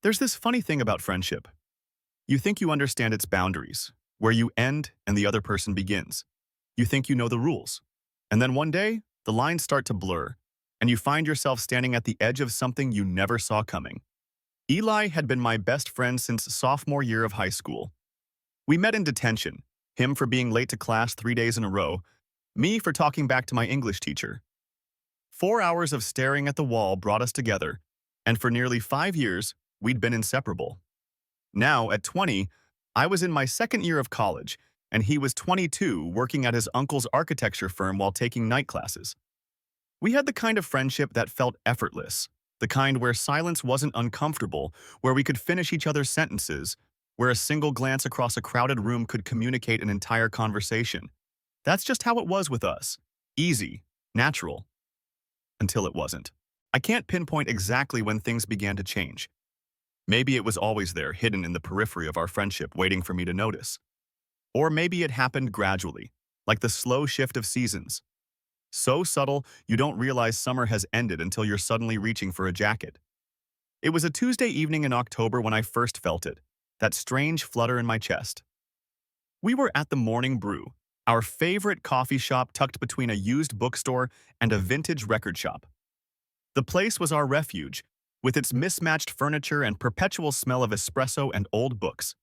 There's this funny thing about friendship. You think you understand its boundaries, where you end and the other person begins. You think you know the rules. And then one day, the lines start to blur, and you find yourself standing at the edge of something you never saw coming. Eli had been my best friend since sophomore year of high school. We met in detention, him for being late to class 3 days in a row, me for talking back to my English teacher. 4 hours of staring at the wall brought us together, and for nearly 5 years, we'd been inseparable. Now, at 20, I was in my second year of college, and he was 22, working at his uncle's architecture firm while taking night classes. We had the kind of friendship that felt effortless, the kind where silence wasn't uncomfortable, where we could finish each other's sentences, where a single glance across a crowded room could communicate an entire conversation. That's just how it was with us. Easy, natural, until it wasn't. I can't pinpoint exactly when things began to change. Maybe it was always there, hidden in the periphery of our friendship, waiting for me to notice. Or maybe it happened gradually, like the slow shift of seasons. So subtle, you don't realize summer has ended until you're suddenly reaching for a jacket. It was a Tuesday evening in October when I first felt it, that strange flutter in my chest. We were at the Morning Brew, our favorite coffee shop tucked between a used bookstore and a vintage record shop. The place was our refuge, with its mismatched furniture and perpetual smell of espresso and old books.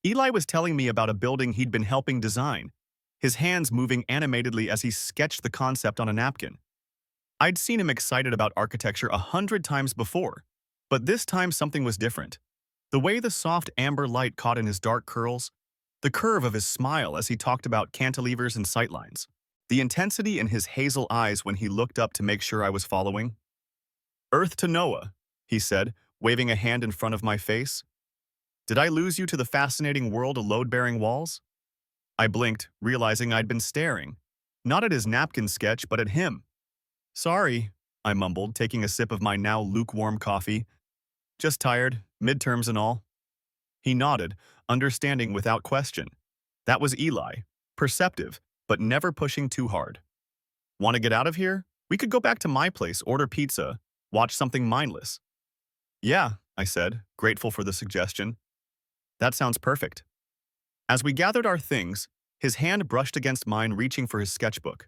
Eli was telling me about a building he'd been helping design, his hands moving animatedly as he sketched the concept on a napkin. I'd seen him excited about architecture 100 times before, but this time something was different. The way the soft amber light caught in his dark curls, the curve of his smile as he talked about cantilevers and sightlines, the intensity in his hazel eyes when he looked up to make sure I was following. "Earth to Noah," he said, waving a hand in front of my face. "Did I lose you to the fascinating world of load-bearing walls?" I blinked, realizing I'd been staring, not at his napkin sketch, but at him. "Sorry," I mumbled, taking a sip of my now lukewarm coffee. "Just tired, midterms and all." He nodded, understanding without question. That was Eli, perceptive, but never pushing too hard. "Want to get out of here? We could go back to my place, order pizza, watch something mindless." "Yeah," I said, grateful for the suggestion. "That sounds perfect." As we gathered our things, his hand brushed against mine, reaching for his sketchbook.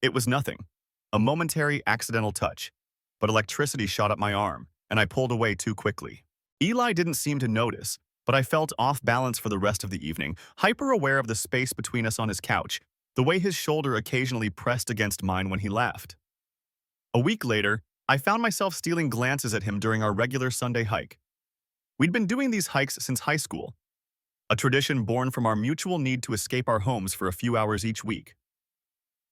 It was nothing, a momentary accidental touch, but electricity shot up my arm, and I pulled away too quickly. Eli didn't seem to notice, but I felt off balance for the rest of the evening, hyper-aware of the space between us on his couch, the way his shoulder occasionally pressed against mine when he laughed. A week later, I found myself stealing glances at him during our regular Sunday hike. We'd been doing these hikes since high school, a tradition born from our mutual need to escape our homes for a few hours each week.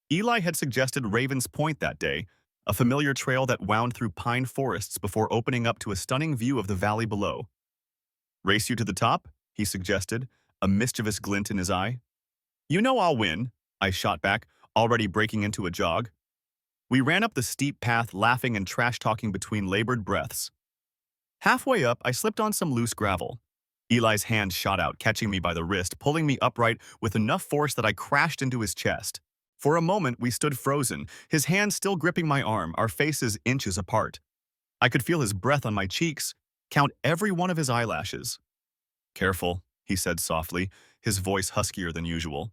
Eli had suggested Ravens Point that day, a familiar trail that wound through pine forests before opening up to a stunning view of the valley below. "Race you to the top?" he suggested, a mischievous glint in his eye. "You know I'll win," I shot back, already breaking into a jog. We ran up the steep path, laughing and trash-talking between labored breaths. Halfway up, I slipped on some loose gravel. Eli's hand shot out, catching me by the wrist, pulling me upright with enough force that I crashed into his chest. For a moment, we stood frozen, his hand still gripping my arm, our faces inches apart. I could feel his breath on my cheeks, count every one of his eyelashes. "Careful," he said softly, his voice huskier than usual.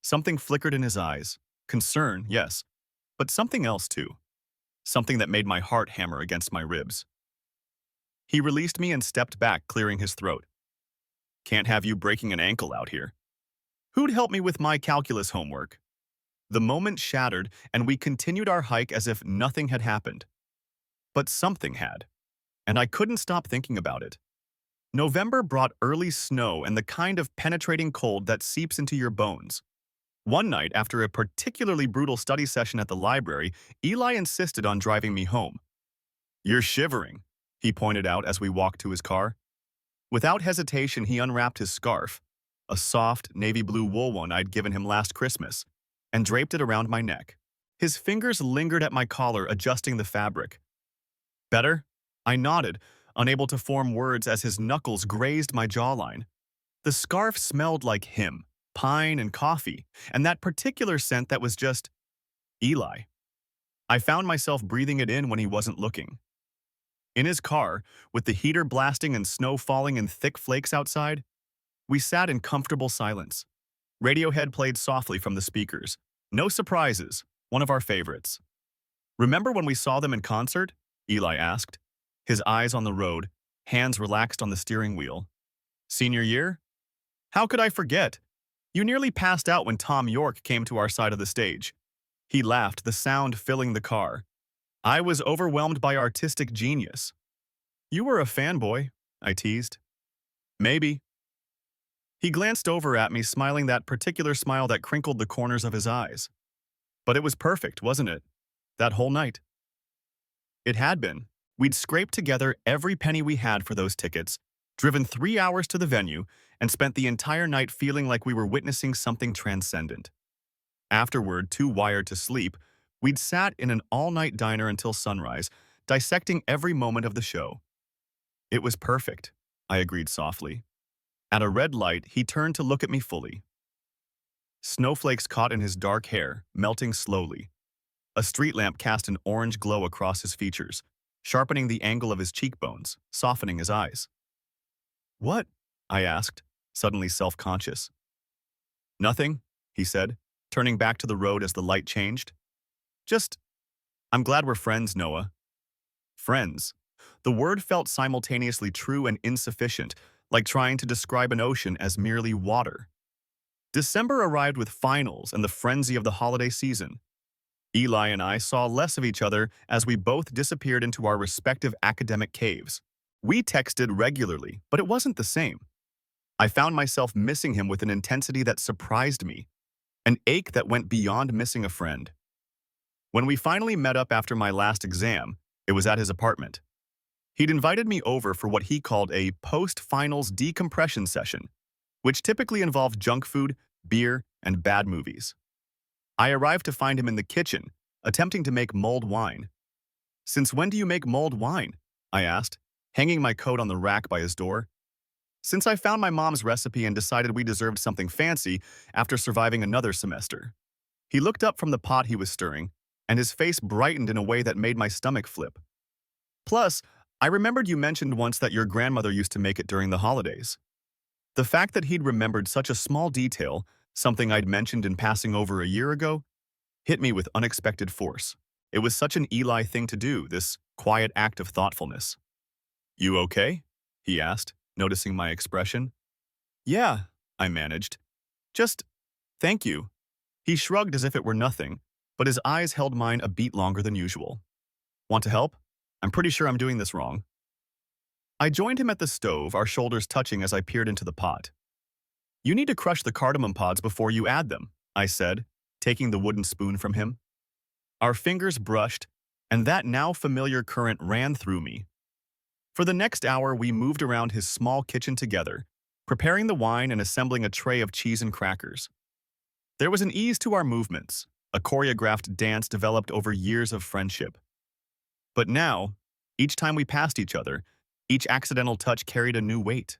Something flickered in his eyes. Concern, yes, but something else too. Something that made my heart hammer against my ribs. He released me and stepped back, clearing his throat. "Can't have you breaking an ankle out here. Who'd help me with my calculus homework?" The moment shattered, and we continued our hike as if nothing had happened. But something had, and I couldn't stop thinking about it. November brought early snow and the kind of penetrating cold that seeps into your bones. One night, after a particularly brutal study session at the library, Eli insisted on driving me home. "You're shivering," he pointed out as we walked to his car. Without hesitation, he unwrapped his scarf, a soft, navy blue wool one I'd given him last Christmas, and draped it around my neck. His fingers lingered at my collar, adjusting the fabric. "Better?" I nodded, unable to form words as his knuckles grazed my jawline. The scarf smelled like him, pine and coffee, and that particular scent that was just Eli. I found myself breathing it in when he wasn't looking. In his car, with the heater blasting and snow falling in thick flakes outside, we sat in comfortable silence. Radiohead played softly from the speakers. No surprises, one of our favorites. Remember when we saw them in concert? Eli asked, his eyes on the road, hands relaxed on the steering wheel. Senior year? How could I forget? You nearly passed out when Tom York came to our side of the stage. He laughed, the sound filling the car. I was overwhelmed by artistic genius. You were a fanboy, I teased. Maybe. He glanced over at me, smiling that particular smile that crinkled the corners of his eyes. But it was perfect, wasn't it? That whole night. It had been. We'd scraped together every penny we had for those tickets, driven 3 hours to the venue, and spent the entire night feeling like we were witnessing something transcendent. Afterward, too wired to sleep, we'd sat in an all-night diner until sunrise, dissecting every moment of the show. It was perfect, I agreed softly. At a red light, he turned to look at me fully. Snowflakes caught in his dark hair, melting slowly. A street lamp cast an orange glow across his features, sharpening the angle of his cheekbones, softening his eyes. What? I asked, suddenly self-conscious. Nothing, he said, turning back to the road as the light changed. Just, I'm glad we're friends, Noah. Friends. The word felt simultaneously true and insufficient, like trying to describe an ocean as merely water. December arrived with finals and the frenzy of the holiday season. Eli and I saw less of each other as we both disappeared into our respective academic caves. We texted regularly, but it wasn't the same. I found myself missing him with an intensity that surprised me, an ache that went beyond missing a friend. When we finally met up after my last exam, it was at his apartment. He'd invited me over for what he called a post-finals decompression session, which typically involved junk food, beer, and bad movies. I arrived to find him in the kitchen, attempting to make mulled wine. "Since when do you make mulled wine?" I asked, hanging my coat on the rack by his door. "Since I found my mom's recipe and decided we deserved something fancy after surviving another semester." He looked up from the pot he was stirring, and his face brightened in a way that made my stomach flip. "Plus, I remembered you mentioned once that your grandmother used to make it during the holidays." The fact that he'd remembered such a small detail, something I'd mentioned in passing over a year ago, hit me with unexpected force. It was such an Eli thing to do, this quiet act of thoughtfulness. "You okay?" he asked, noticing my expression. "Yeah," I managed. "Just, thank you." He shrugged as if it were nothing, but his eyes held mine a beat longer than usual. "Want to help? I'm pretty sure I'm doing this wrong." I joined him at the stove, our shoulders touching as I peered into the pot. "You need to crush the cardamom pods before you add them," I said, taking the wooden spoon from him. Our fingers brushed, and that now familiar current ran through me. For the next hour, we moved around his small kitchen together, preparing the wine and assembling a tray of cheese and crackers. There was an ease to our movements, a choreographed dance developed over years of friendship. But now, each time we passed each other, each accidental touch carried a new weight.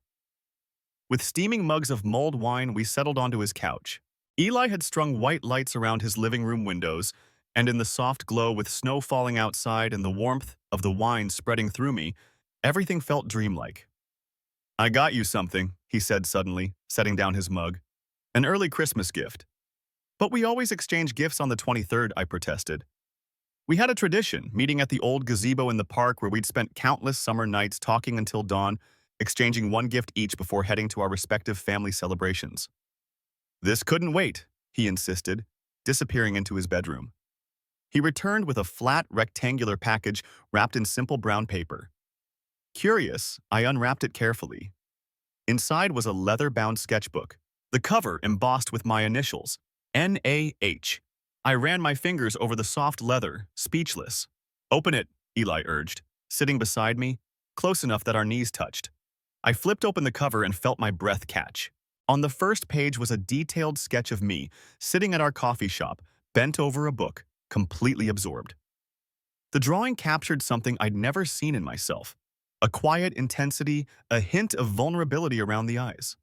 With steaming mugs of mulled wine, we settled onto his couch. Eli had strung white lights around his living room windows, and in the soft glow with snow falling outside and the warmth of the wine spreading through me, everything felt dreamlike. "I got you something," he said suddenly, setting down his mug. "An early Christmas gift." "But we always exchange gifts on the 23rd, I protested. We had a tradition, meeting at the old gazebo in the park where we'd spent countless summer nights talking until dawn, exchanging one gift each before heading to our respective family celebrations. "This couldn't wait," he insisted, disappearing into his bedroom. He returned with a flat, rectangular package wrapped in simple brown paper. Curious, I unwrapped it carefully. Inside was a leather-bound sketchbook, the cover embossed with my initials, N-A-H. I ran my fingers over the soft leather, speechless. "Open it," Eli urged, sitting beside me, close enough that our knees touched. I flipped open the cover and felt my breath catch. On the first page was a detailed sketch of me, sitting at our coffee shop, bent over a book, completely absorbed. The drawing captured something I'd never seen in myself, a quiet intensity, a hint of vulnerability around the eyes.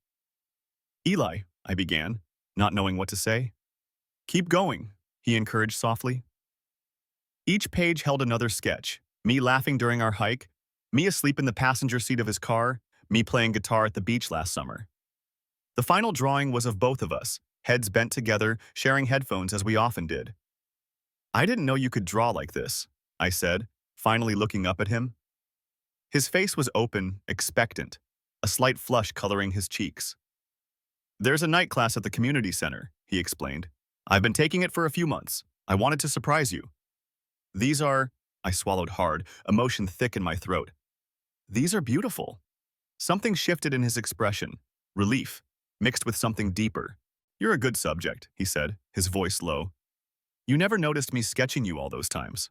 "Eli," I began, not knowing what to say. "Keep going," he encouraged softly. Each page held another sketch, me laughing during our hike, Me asleep in the passenger seat of his car, me playing guitar at the beach last summer. The final drawing was of both of us, heads bent together, sharing headphones as we often did. I didn't know you could draw like this, I said, finally looking up at him. His face was open, expectant, a slight flush coloring his cheeks. There's a night class at the community center, he explained. I've been taking it for a few months. I wanted to surprise you. These are, I swallowed hard, emotion thick in my throat. These are beautiful. Something shifted in his expression, relief, mixed with something deeper. You're a good subject, he said, his voice low. You never noticed me sketching you all those times.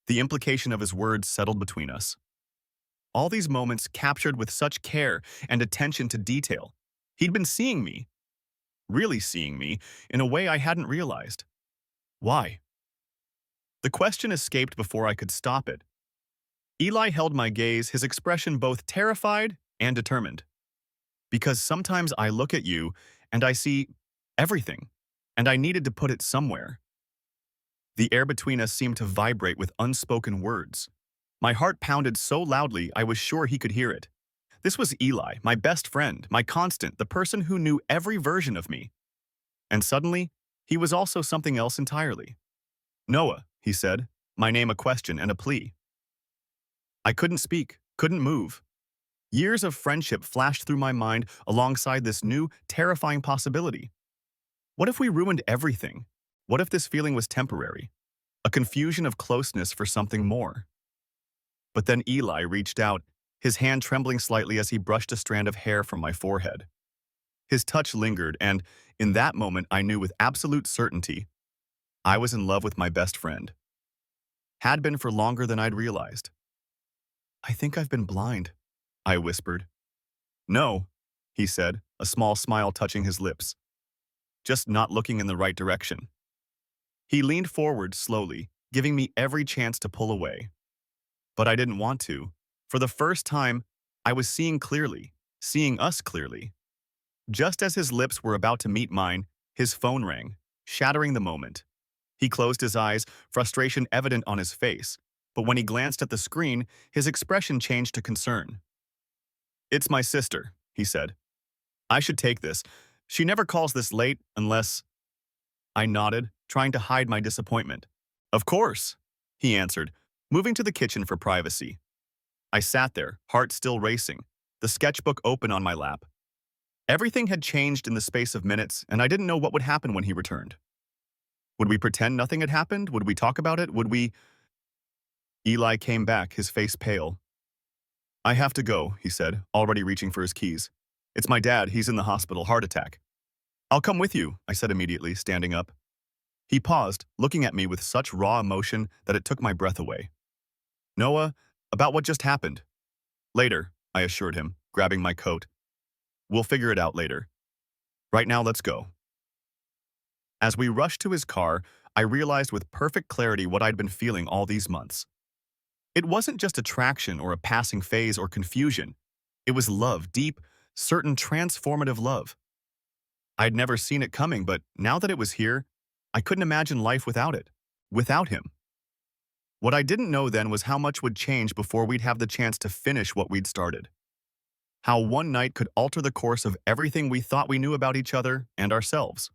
The implication of his words settled between us. All these moments captured with such care and attention to detail. He'd been seeing me, really seeing me, in a way I hadn't realized. Why? The question escaped before I could stop it. Eli held my gaze, his expression both terrified and determined. Because sometimes I look at you and I see everything, and I needed to put it somewhere. The air between us seemed to vibrate with unspoken words. My heart pounded so loudly I was sure he could hear it. This was Eli, my best friend, my constant, the person who knew every version of me. And suddenly, he was also something else entirely. Noah, he said, my name a question and a plea. I couldn't speak, couldn't move. Years of friendship flashed through my mind alongside this new, terrifying possibility. What if we ruined everything? What if this feeling was temporary? A confusion of closeness for something more? But then Eli reached out, his hand trembling slightly as he brushed a strand of hair from my forehead. His touch lingered, and in that moment I knew with absolute certainty I was in love with my best friend. Had been for longer than I'd realized. I think I've been blind, I whispered. No, he said, a small smile touching his lips. Just not looking in the right direction. He leaned forward slowly, giving me every chance to pull away. But I didn't want to. For the first time, I was seeing clearly, seeing us clearly. Just as his lips were about to meet mine, his phone rang, shattering the moment. He closed his eyes, frustration evident on his face, but when he glanced at the screen, his expression changed to concern. It's my sister, he said. I should take this. She never calls this late unless… I nodded, trying to hide my disappointment. Of course, he answered, moving to the kitchen for privacy. I sat there, heart still racing, the sketchbook open on my lap. Everything had changed in the space of minutes, and I didn't know what would happen when he returned. Would we pretend nothing had happened? Would we talk about it? Would we… Eli came back, his face pale. I have to go, he said, already reaching for his keys. It's my dad, he's in the hospital, heart attack. I'll come with you, I said immediately, standing up. He paused, looking at me with such raw emotion that it took my breath away. Noah, about what just happened. Later, I assured him, grabbing my coat. We'll figure it out later. Right now, let's go. As we rushed to his car, I realized with perfect clarity what I'd been feeling all these months. It wasn't just attraction or a passing phase or confusion. It was love, deep, certain transformative love. I'd never seen it coming, but now that it was here, I couldn't imagine life without it, without him. What I didn't know then was how much would change before we'd have the chance to finish what we'd started. How one night could alter the course of everything we thought we knew about each other and ourselves.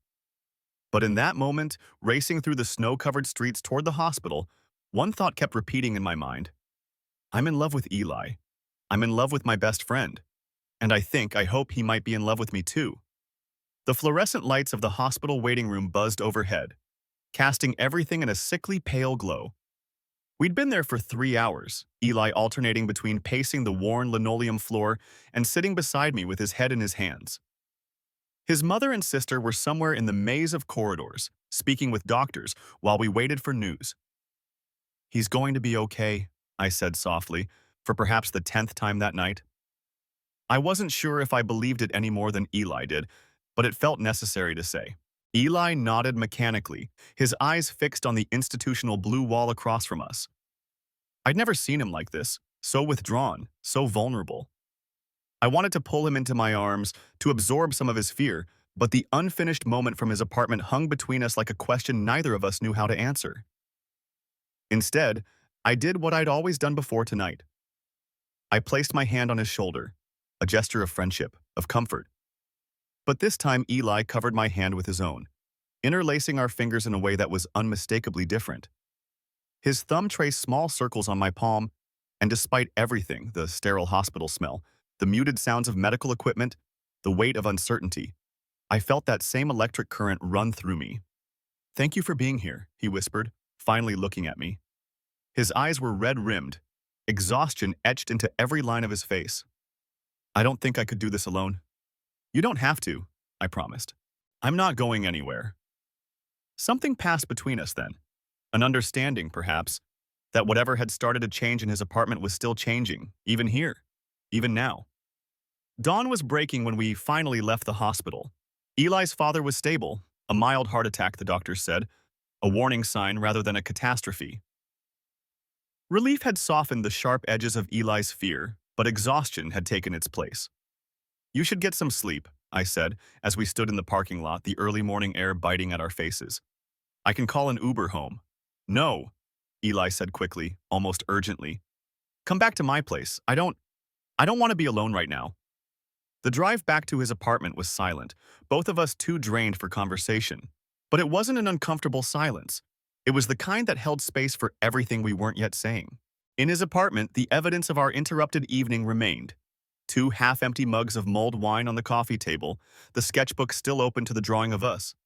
But in that moment, racing through the snow-covered streets toward the hospital, one thought kept repeating in my mind. I'm in love with Eli. I'm in love with my best friend. And I hope he might be in love with me too. The fluorescent lights of the hospital waiting room buzzed overhead, casting everything in a sickly pale glow. We'd been there for 3 hours, Eli alternating between pacing the worn linoleum floor and sitting beside me with his head in his hands. His mother and sister were somewhere in the maze of corridors, speaking with doctors while we waited for news. He's going to be okay, I said softly, for perhaps the 10th time that night. I wasn't sure if I believed it any more than Eli did, but it felt necessary to say. Eli nodded mechanically, his eyes fixed on the institutional blue wall across from us. I'd never seen him like this, so withdrawn, so vulnerable. I wanted to pull him into my arms, to absorb some of his fear, but the unfinished moment from his apartment hung between us like a question neither of us knew how to answer. Instead, I did what I'd always done before tonight. I placed my hand on his shoulder, a gesture of friendship, of comfort. But this time Eli covered my hand with his own, interlacing our fingers in a way that was unmistakably different. His thumb traced small circles on my palm, and despite everything, the sterile hospital smell, the muted sounds of medical equipment, the weight of uncertainty, I felt that same electric current run through me. "Thank you for being here," he whispered, finally looking at me. His eyes were red-rimmed, exhaustion etched into every line of his face. "I don't think I could do this alone." "You don't have to," I promised. "I'm not going anywhere." Something passed between us then. An understanding, perhaps, that whatever had started to change in his apartment was still changing, even here, even now. Dawn was breaking when we finally left the hospital. Eli's father was stable, a mild heart attack, the doctors said, a warning sign rather than a catastrophe. Relief had softened the sharp edges of Eli's fear, but exhaustion had taken its place. "You should get some sleep," I said, as we stood in the parking lot, the early morning air biting at our faces. "I can call an Uber home." "No," Eli said quickly, almost urgently. "Come back to my place. I don't want to be alone right now." The drive back to his apartment was silent, both of us too drained for conversation. But it wasn't an uncomfortable silence. It was the kind that held space for everything we weren't yet saying. In his apartment, the evidence of our interrupted evening remained. 2 half-empty mugs of mulled wine on the coffee table, the sketchbook still open to the drawing of us.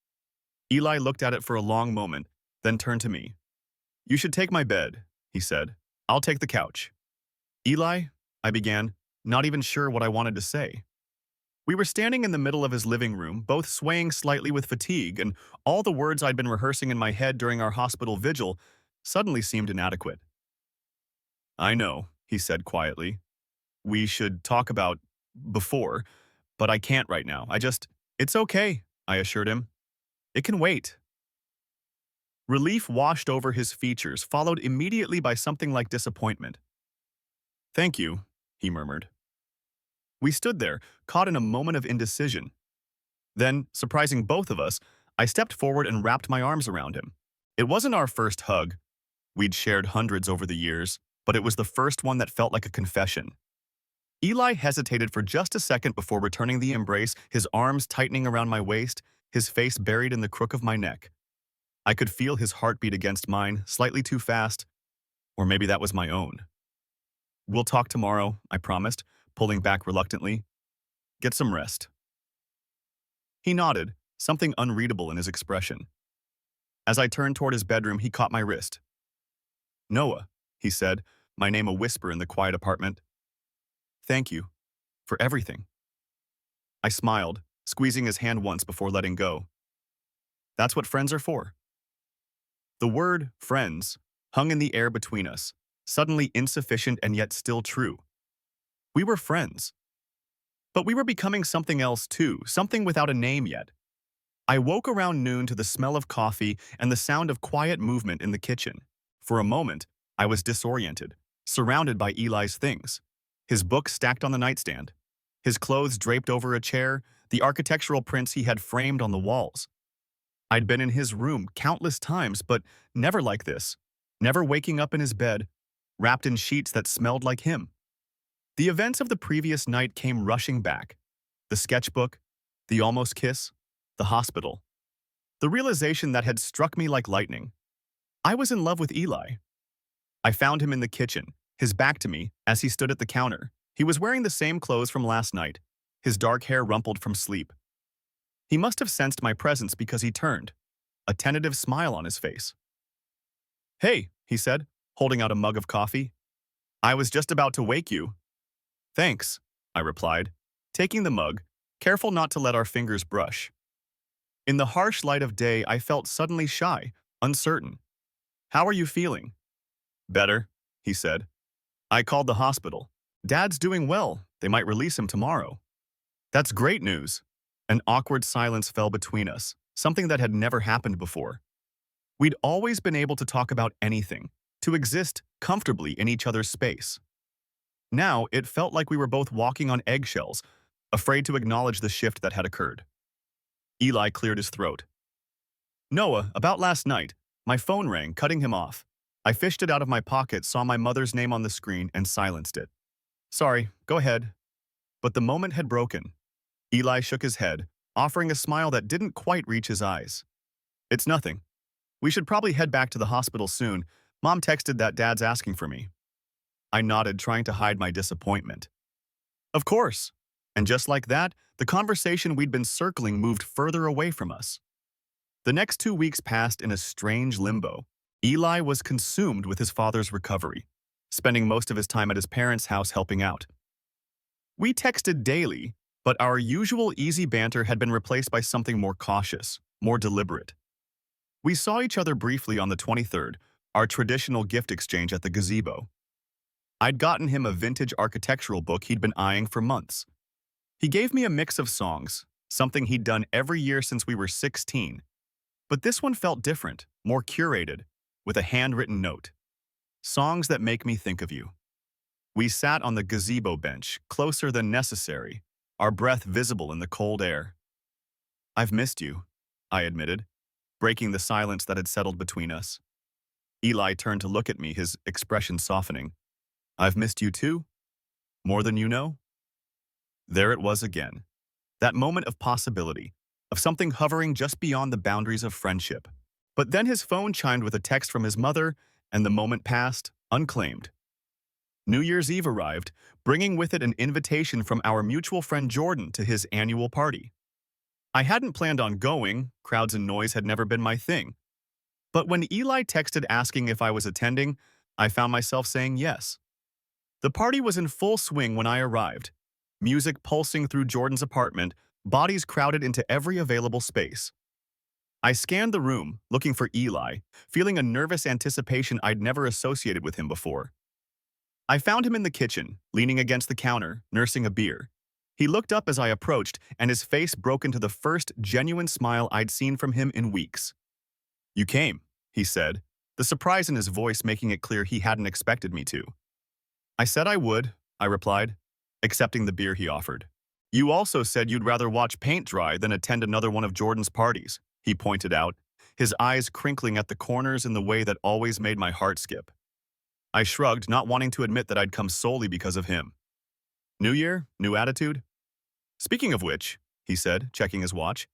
Eli looked at it for a long moment, then turned to me. "You should take my bed," he said. "I'll take the couch." "Eli," I began, not even sure what I wanted to say. We were standing in the middle of his living room, both swaying slightly with fatigue, and all the words I'd been rehearsing in my head during our hospital vigil suddenly seemed inadequate. "I know," he said quietly. "We should talk about before, but I can't right now. It's okay," I assured him. "It can wait." Relief washed over his features, followed immediately by something like disappointment. "Thank you," he murmured. We stood there, caught in a moment of indecision. Then, surprising both of us, I stepped forward and wrapped my arms around him. It wasn't our first hug. We'd shared hundreds over the years, but it was the first one that felt like a confession. Eli hesitated for just a second before returning the embrace, his arms tightening around my waist, his face buried in the crook of my neck. I could feel his heartbeat against mine, slightly too fast, or maybe that was my own. "We'll talk tomorrow," I promised, pulling back reluctantly. "Get some rest." He nodded, something unreadable in his expression. As I turned toward his bedroom, he caught my wrist. "Noah," he said, my name a whisper in the quiet apartment. "Thank you. For everything." I smiled, squeezing his hand once before letting go. "That's what friends are for." The word, friends, hung in the air between us, suddenly insufficient and yet still true. We were friends. But we were becoming something else too, something without a name yet. I woke around noon to the smell of coffee and the sound of quiet movement in the kitchen. For a moment, I was disoriented, surrounded by Eli's things. His books stacked on the nightstand, his clothes draped over a chair, the architectural prints he had framed on the walls. I'd been in his room countless times, but never like this, never waking up in his bed, wrapped in sheets that smelled like him. The events of the previous night came rushing back. The sketchbook, the almost kiss, the hospital. The realization that had struck me like lightning. I was in love with Eli. I found him in the kitchen, his back to me, as he stood at the counter. He was wearing the same clothes from last night, his dark hair rumpled from sleep. He must have sensed my presence because he turned, a tentative smile on his face. "Hey," he said, holding out a mug of coffee. "I was just about to wake you." "Thanks," I replied, taking the mug, careful not to let our fingers brush. In the harsh light of day, I felt suddenly shy, uncertain. "How are you feeling?" "Better," he said. "I called the hospital. Dad's doing well. They might release him tomorrow." "That's great news." An awkward silence fell between us, something that had never happened before. We'd always been able to talk about anything, to exist comfortably in each other's space. Now, it felt like we were both walking on eggshells, afraid to acknowledge the shift that had occurred. Eli cleared his throat. "Noah, about last night, my phone rang, cutting him off. I fished it out of my pocket, saw my mother's name on the screen, and silenced it. Sorry, go ahead. But the moment had broken. Eli shook his head, offering a smile that didn't quite reach his eyes. It's nothing. We should probably head back to the hospital soon. Mom texted that Dad's asking for me. I nodded, trying to hide my disappointment. Of course. And just like that, the conversation we'd been circling moved further away from us. The next 2 weeks passed in a strange limbo. Eli was consumed with his father's recovery, spending most of his time at his parents' house helping out. We texted daily, but our usual easy banter had been replaced by something more cautious, more deliberate. We saw each other briefly on the 23rd, our traditional gift exchange at the gazebo. I'd gotten him a vintage architectural book he'd been eyeing for months. He gave me a mix of songs, something he'd done every year since we were 16. But this one felt different, more curated, with a handwritten note. Songs that make me think of you. We sat on the gazebo bench, closer than necessary, our breath visible in the cold air. I've missed you, I admitted, breaking the silence that had settled between us. Eli turned to look at me, his expression softening. I've missed you too? More than you know? There it was again. That moment of possibility, of something hovering just beyond the boundaries of friendship. But then his phone chimed with a text from his mother, and the moment passed, unclaimed. New Year's Eve arrived, bringing with it an invitation from our mutual friend Jordan to his annual party. I hadn't planned on going, crowds and noise had never been my thing. But when Eli texted asking if I was attending, I found myself saying yes. The party was in full swing when I arrived. Music pulsing through Jordan's apartment, bodies crowded into every available space. I scanned the room, looking for Eli, feeling a nervous anticipation I'd never associated with him before. I found him in the kitchen, leaning against the counter, nursing a beer. He looked up as I approached, and his face broke into the first genuine smile I'd seen from him in weeks. You came, he said, the surprise in his voice making it clear he hadn't expected me to. I said I would, I replied, accepting the beer he offered. You also said you'd rather watch paint dry than attend another one of Jordan's parties, he pointed out, his eyes crinkling at the corners in the way that always made my heart skip. I shrugged, not wanting to admit that I'd come solely because of him. New year, new attitude? Speaking of which, he said, checking his watch,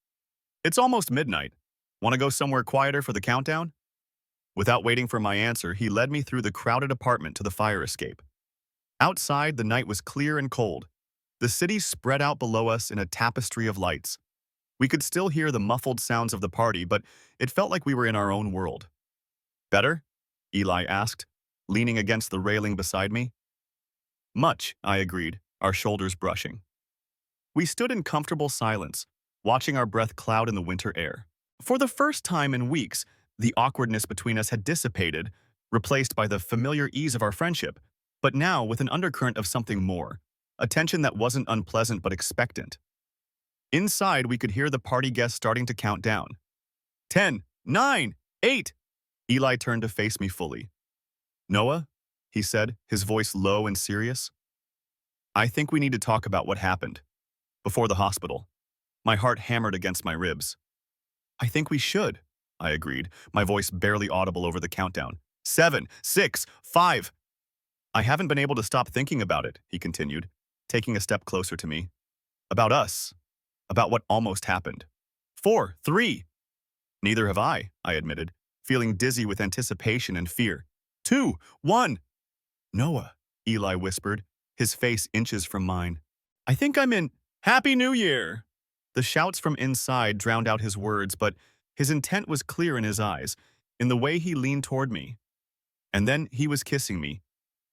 it's almost midnight. Want to go somewhere quieter for the countdown? Without waiting for my answer, he led me through the crowded apartment to the fire escape. Outside, the night was clear and cold. The city spread out below us in a tapestry of lights. We could still hear the muffled sounds of the party, but it felt like we were in our own world. Better? Eli asked, leaning against the railing beside me. Much, I agreed, our shoulders brushing. We stood in comfortable silence, watching our breath cloud in the winter air. For the first time in weeks, the awkwardness between us had dissipated, replaced by the familiar ease of our friendship, but now with an undercurrent of something more, a tension that wasn't unpleasant but expectant. Inside, we could hear the party guests starting to count down. 10, 9, 8. Eli turned to face me fully. Noah, he said, his voice low and serious. I think we need to talk about what happened. Before the hospital. My heart hammered against my ribs. I think we should, I agreed, my voice barely audible over the countdown. 7, 6, 5. I haven't been able to stop thinking about it, he continued, taking a step closer to me. About us. About what almost happened. 4, 3. Neither have I admitted, feeling dizzy with anticipation and fear. 2, 1. Noah, Eli whispered, his face inches from mine. I think I'm in. Happy New Year! The shouts from inside drowned out his words, but his intent was clear in his eyes, in the way he leaned toward me. And then he was kissing me,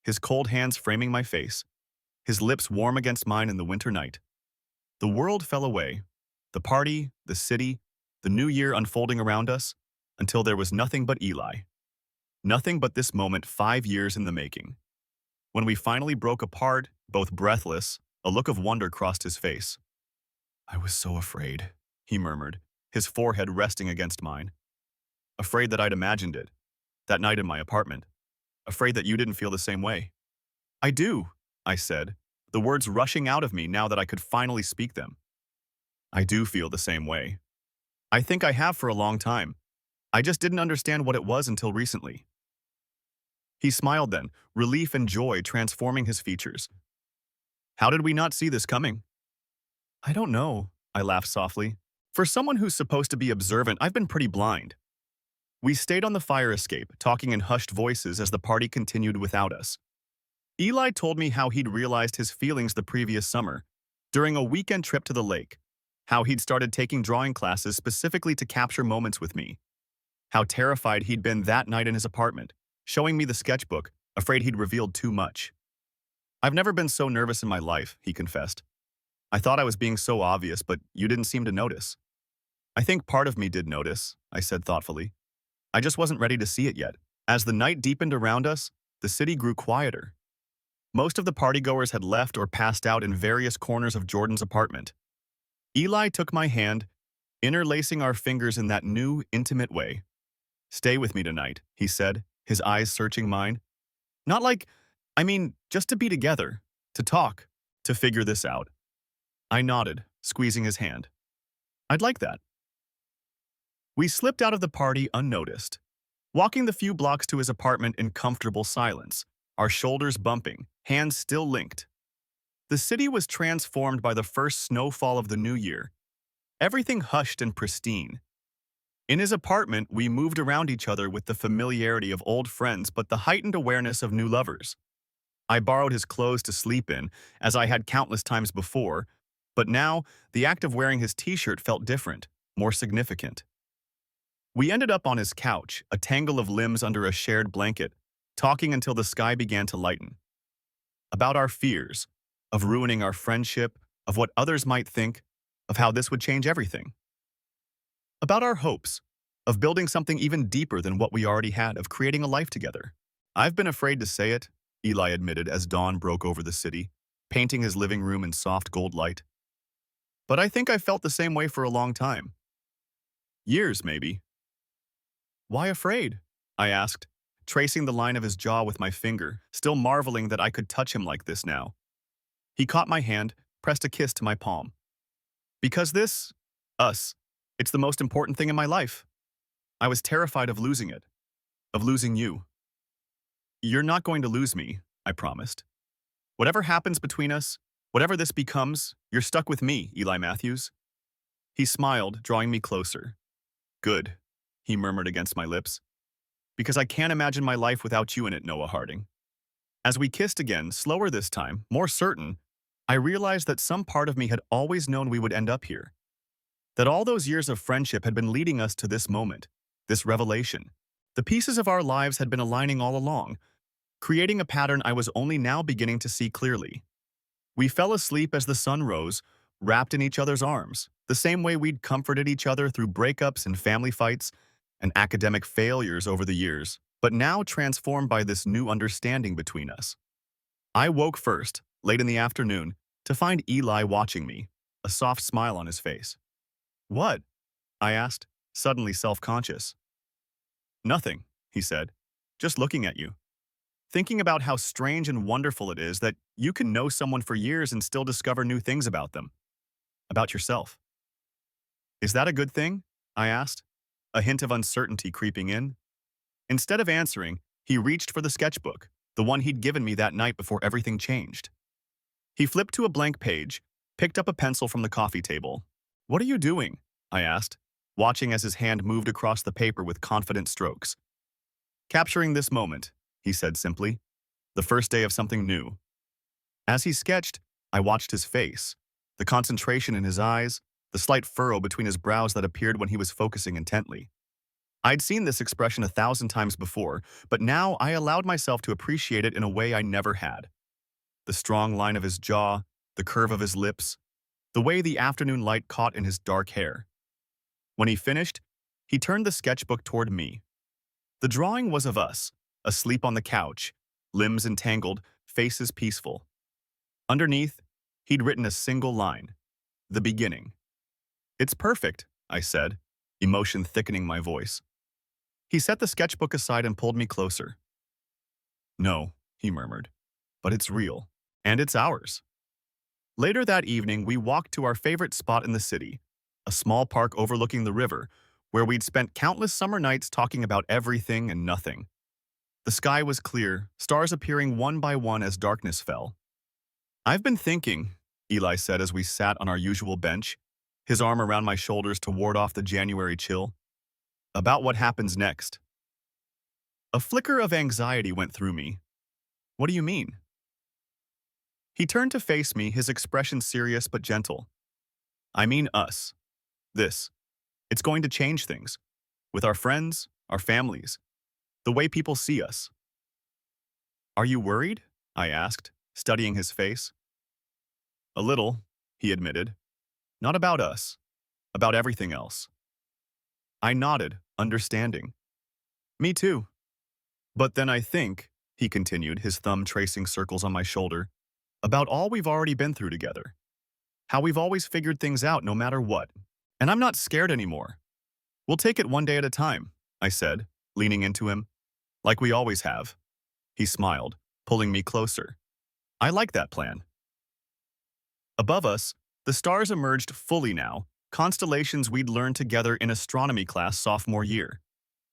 his cold hands framing my face, his lips warm against mine in the winter night. The world fell away, the party, the city, the new year unfolding around us, until there was nothing but Eli. Nothing but this moment 5 years in the making. When we finally broke apart, both breathless, a look of wonder crossed his face. I was so afraid, he murmured, his forehead resting against mine. Afraid that I'd imagined it, that night in my apartment. Afraid that you didn't feel the same way. I do, I said, the words rushing out of me now that I could finally speak them. I do feel the same way. I think I have for a long time. I just didn't understand what it was until recently. He smiled then, relief and joy transforming his features. How did we not see this coming? I don't know, I laughed softly. For someone who's supposed to be observant, I've been pretty blind. We stayed on the fire escape, talking in hushed voices as the party continued without us. Eli told me how he'd realized his feelings the previous summer, during a weekend trip to the lake, how he'd started taking drawing classes specifically to capture moments with me, how terrified he'd been that night in his apartment, showing me the sketchbook, afraid he'd revealed too much. I've never been so nervous in my life, he confessed. I thought I was being so obvious, but you didn't seem to notice. I think part of me did notice, I said thoughtfully. I just wasn't ready to see it yet. As the night deepened around us, the city grew quieter. Most of the partygoers had left or passed out in various corners of Jordan's apartment. Eli took my hand, interlacing our fingers in that new, intimate way. Stay with me tonight, he said, his eyes searching mine. Not like, just to be together, to talk, to figure this out. I nodded, squeezing his hand. I'd like that. We slipped out of the party unnoticed, walking the few blocks to his apartment in comfortable silence, our shoulders bumping, hands still linked. The city was transformed by the first snowfall of the new year, everything hushed and pristine. In his apartment, we moved around each other with the familiarity of old friends but the heightened awareness of new lovers. I borrowed his clothes to sleep in, as I had countless times before, but now the act of wearing his t-shirt felt different, more significant. We ended up on his couch, a tangle of limbs under a shared blanket, talking until the sky began to lighten. About our fears, of ruining our friendship, of what others might think, of how this would change everything. About our hopes, of building something even deeper than what we already had, of creating a life together. I've been afraid to say it, Eli admitted as dawn broke over the city, painting his living room in soft gold light. But I think I felt the same way for a long time. Years, maybe. Why afraid? I asked, tracing the line of his jaw with my finger, still marveling that I could touch him like this now. He caught my hand, pressed a kiss to my palm. Because us, it's the most important thing in my life. I was terrified of losing it, of losing you. You're not going to lose me, I promised. Whatever happens between us, whatever this becomes, you're stuck with me, Eli Matthews. He smiled, drawing me closer. Good, he murmured against my lips. Because I can't imagine my life without you in it, Noah Harding. As we kissed again, slower this time, more certain, I realized that some part of me had always known we would end up here. That all those years of friendship had been leading us to this moment, this revelation. The pieces of our lives had been aligning all along, creating a pattern I was only now beginning to see clearly. We fell asleep as the sun rose, wrapped in each other's arms, the same way we'd comforted each other through breakups and family fights and academic failures over the years, but now transformed by this new understanding between us. I woke first, late in the afternoon, to find Eli watching me, a soft smile on his face. What? I asked, suddenly self-conscious. Nothing, he said, just looking at you. Thinking about how strange and wonderful it is that you can know someone for years and still discover new things about them, about yourself. Is that a good thing? I asked, a hint of uncertainty creeping in. Instead of answering, he reached for the sketchbook, the one he'd given me that night before everything changed. He flipped to a blank page, picked up a pencil from the coffee table. What are you doing? I asked, watching as his hand moved across the paper with confident strokes. Capturing this moment, he said simply, the first day of something new. As he sketched, I watched his face, the concentration in his eyes, the slight furrow between his brows that appeared when he was focusing intently. I'd seen this expression 1,000 times before, but now I allowed myself to appreciate it in a way I never had. The strong line of his jaw, the curve of his lips, the way the afternoon light caught in his dark hair. When he finished, he turned the sketchbook toward me. The drawing was of us, asleep on the couch, limbs entangled, faces peaceful. Underneath, he'd written a single line, the beginning. It's perfect, I said, emotion thickening my voice. He set the sketchbook aside and pulled me closer. No, he murmured, but it's real, and it's ours. Later that evening, we walked to our favorite spot in the city, a small park overlooking the river, where we'd spent countless summer nights talking about everything and nothing. The sky was clear, stars appearing one by one as darkness fell. I've been thinking, Eli said as we sat on our usual bench, his arm around my shoulders to ward off the January chill, about what happens next. A flicker of anxiety went through me. What do you mean? He turned to face me, his expression serious but gentle. I mean us. This. It's going to change things. With our friends, our families, the way people see us. Are you worried? I asked, studying his face. A little, he admitted. Not about us, about everything else. I nodded, understanding. Me too. But then I think, he continued, his thumb tracing circles on my shoulder, about all we've already been through together. How we've always figured things out no matter what. And I'm not scared anymore. We'll take it one day at a time, I said, leaning into him. Like we always have. He smiled, pulling me closer. I like that plan. Above us, the stars emerged fully now, constellations we'd learned together in astronomy class sophomore year.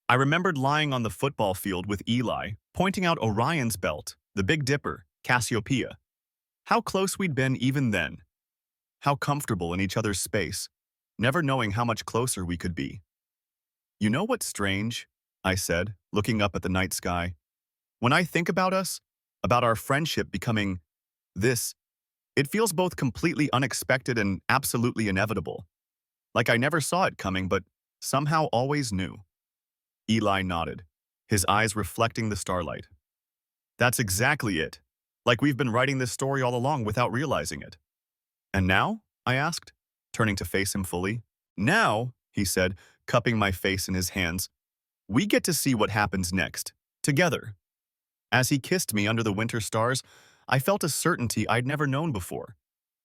I remembered lying on the football field with Eli, pointing out Orion's belt, the Big Dipper, Cassiopeia. How close we'd been even then. How comfortable in each other's space, never knowing how much closer we could be. You know what's strange? I said, looking up at the night sky. When I think about us, about our friendship becoming this, it feels both completely unexpected and absolutely inevitable. Like I never saw it coming, but somehow always knew. Eli nodded, his eyes reflecting the starlight. That's exactly it. Like we've been writing this story all along without realizing it. And now? I asked, turning to face him fully. Now, he said, cupping my face in his hands, we get to see what happens next, together. As he kissed me under the winter stars, I felt a certainty I'd never known before.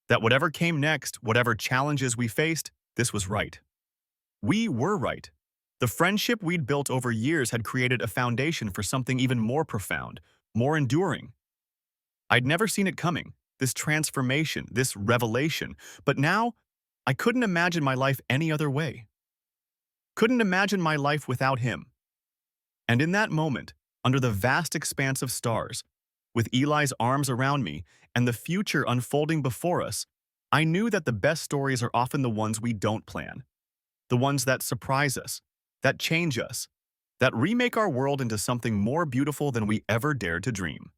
That whatever came next, whatever challenges we faced, this was right. We were right. The friendship we'd built over years had created a foundation for something even more profound, more enduring. I'd never seen it coming, this transformation, this revelation, but now I couldn't imagine my life any other way. Couldn't imagine my life without him. And in that moment, under the vast expanse of stars, with Eli's arms around me and the future unfolding before us, I knew that the best stories are often the ones we don't plan. The ones that surprise us, that change us, that remake our world into something more beautiful than we ever dared to dream.